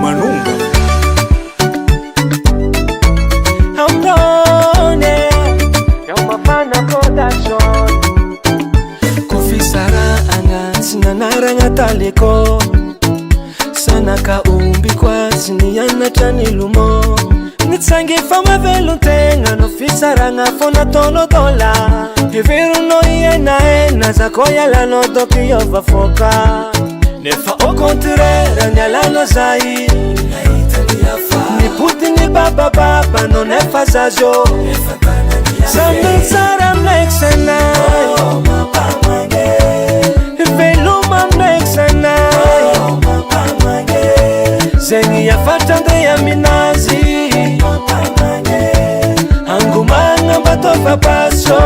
Manunga AMROON Yomafana production Kufisara anga sinanaranga taliko sana kaumbi kwa siniyana chanilumo nitsangi fama veluntenga no fisaranga fona tono dola hiviru no ena zakoya la no doki yova foka nefa au contraire nyala no zai ni puti ni baba no nefa zajo Sambil saram next sana VELOMA next sana Zengi ya fatande ya minazi Angumanga batofa paso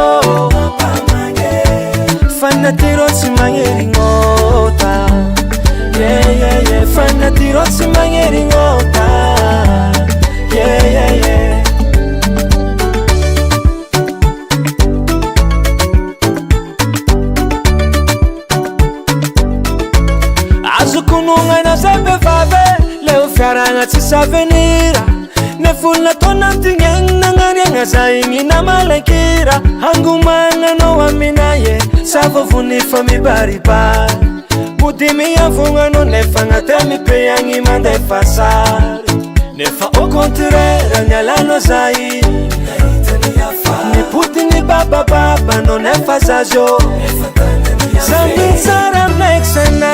Fanatiro simangeri ngota Yeah Fanatiro simangeri ngota Yeah Azukununga na sembe fave Leo fiaranga tisavenira Nefuna tona tingenga ngarianga saingi na malekira Hangumanga no waminaye Savo funifa mi baribari Budimi ya funga no nefanga temi peyangi mande fasari Nefa au contraire nyala no zai Ni puti ni baba no nefa zajo Sambil saram next sana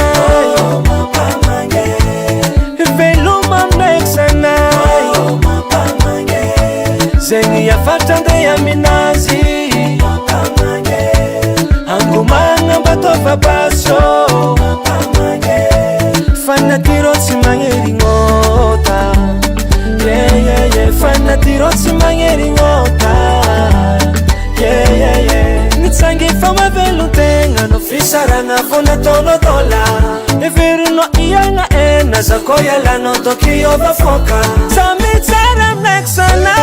VELOMA next sana Zengi ya fatande ya minazi Angumanga batofa baso Fanatiro simangeri ngota Yeah Fanatiro simangeri ngota Yeah Nitsangi fama veluntenga no fisaranga fona tono dola Eviru no iyanga ena zakoya la no doki yova foka Sambil saram next sana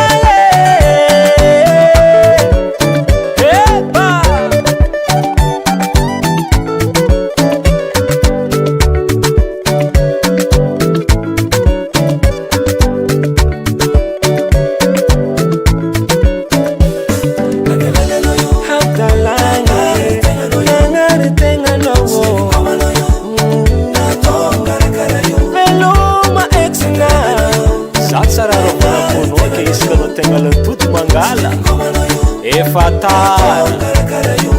Tudo mangala, e fatal.